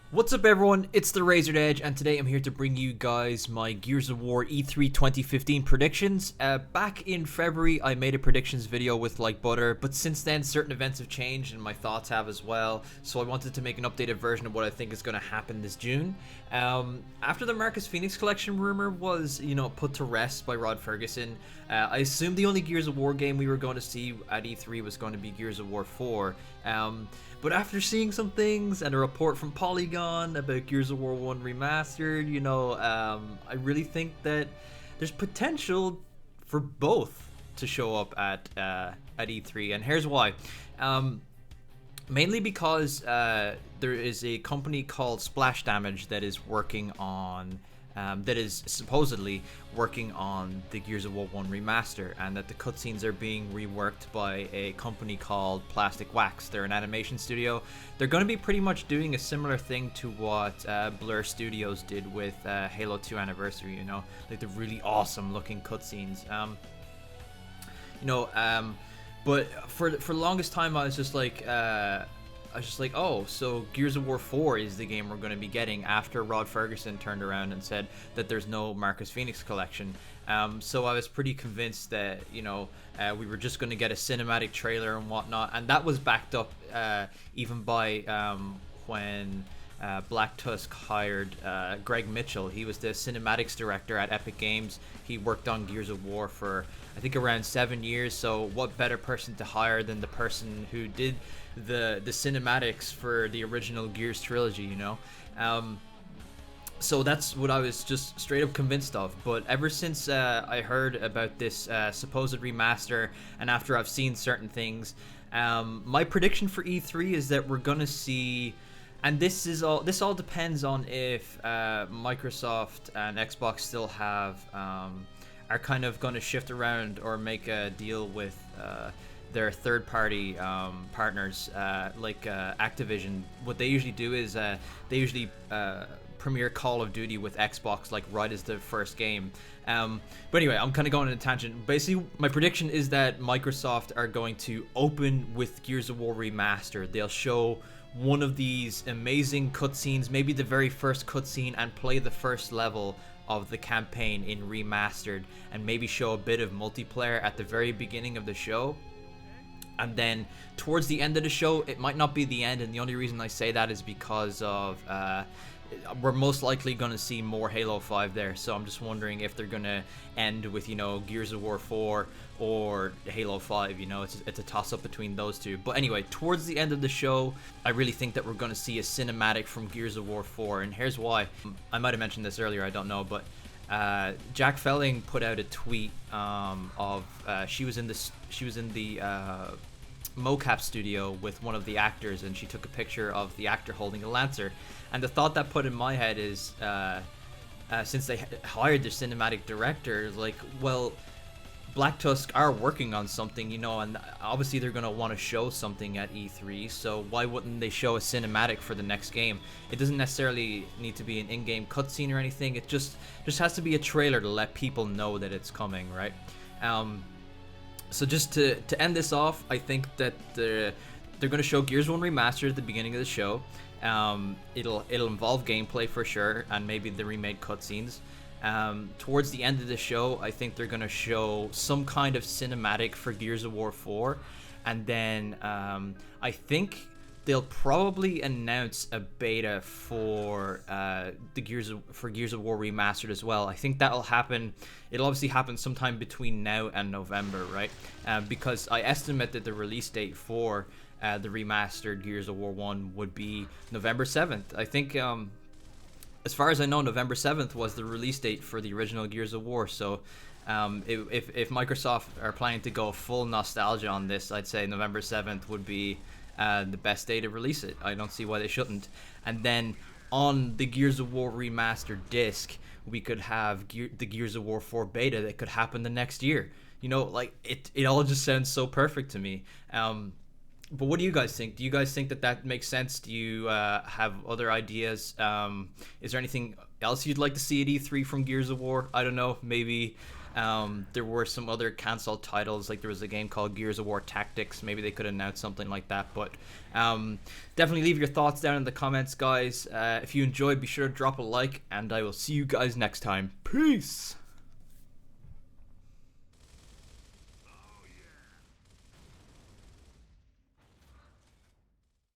What's up everyone, it's TheRazoredEdge, and today I'm here to bring you guys my Gears of War E3 2015 predictions. Back in February I made a predictions video with like butter, but since then certain events have changed and my thoughts have as well, so I wanted to make an updated version of what I think is going to happen this June. After the Marcus Phoenix collection rumor was, put to rest by Rod Ferguson, I assumed the only Gears of War game we were going to see at E3 was going to be Gears of War 4. But after seeing some things and a report from Polygon about Gears of War 1 Remastered, I really think that there's potential for both to show up at E3, and here's why. Mainly because there is a company called Splash Damage that is working on that is supposedly working on the Gears of War 1 remaster, and that the cutscenes are being reworked by a company called Plastic Wax. They're an animation studio. They're going to be pretty much doing a similar thing to what Blur Studios did with Halo 2 Anniversary, like the really awesome looking cutscenes. But for the longest time I was just like, oh, so Gears of War 4 is the game we're going to be getting after Rod Ferguson turned around and said that there's no Marcus Phoenix collection. So I was pretty convinced that, we were just going to get a cinematic trailer and whatnot. And that was backed up even by when Black Tusk hired Greg Mitchell. He was the cinematics director at Epic Games. He worked on Gears of War for, I think, around 7 years. So what better person to hire than the person who did the cinematics for the original Gears trilogy, So that's what I was just straight up convinced of. But ever since I heard about this supposed remaster, and after I've seen certain things, my prediction for E3 is that we're gonna see, and this all depends on if Microsoft and Xbox still have are kind of going to shift around or make a deal with their third-party partners, like Activision. What they usually do is they usually premiere Call of Duty with Xbox like right as the first game. But anyway, I'm kind of going on a tangent. Basically, my prediction is that Microsoft are going to open with Gears of War Remastered. They'll show one of these amazing cutscenes, maybe the very first cutscene, and play the first level of the campaign in Remastered, and maybe show a bit of multiplayer at the very beginning of the show. And then towards the end of the show, it might not be the end, and the only reason I say that is because of we're most likely going to see more Halo 5 there. So I'm just wondering if they're going to end with, Gears of War 4 or Halo 5. It's a toss-up between those two. But anyway, towards the end of the show, I really think that we're going to see a cinematic from Gears of War 4, and here's why. I might have mentioned this earlier, I don't know, but Jack Felling put out a tweet of she was in the mocap studio with one of the actors, and she took a picture of the actor holding a lancer. And the thought that put in my head is, since they hired their cinematic director, like, well, Black Tusk are working on something, and obviously they're going to want to show something at E3, so why wouldn't they show a cinematic for the next game? It doesn't necessarily need to be an in-game cutscene or anything. It just has to be a trailer to let people know that it's coming, right? So just to end this off, I think that they're going to show Gears 1 Remastered at the beginning of the show. It'll involve gameplay for sure, and maybe the remade cutscenes. Towards the end of the show, I think they're going to show some kind of cinematic for Gears of War 4, and then I think they'll probably announce a beta for Gears of War Remastered as well. I think that'll happen. It'll obviously happen sometime between now and November, right? Because I estimate that the release date for the remastered Gears of War 1 would be November 7th. I think, as far as I know, November 7th was the release date for the original Gears of War. So if Microsoft are planning to go full nostalgia on this, I'd say November 7th would be the best day to release it. I don't see why they shouldn't. And then on the Gears of War Remastered disc, we could have the Gears of War 4 beta that could happen the next year. Like it all just sounds so perfect to me. But what do you guys think? Do you guys think that makes sense? Do you have other ideas? Is there anything else you'd like to see at E3 from Gears of War? I don't know, maybe There were some other cancelled titles, like there was a game called Gears of War Tactics. Maybe they could announce something like that. But definitely leave your thoughts down in the comments, guys. If you enjoyed, be sure to drop a like, and I will see you guys next time. Peace!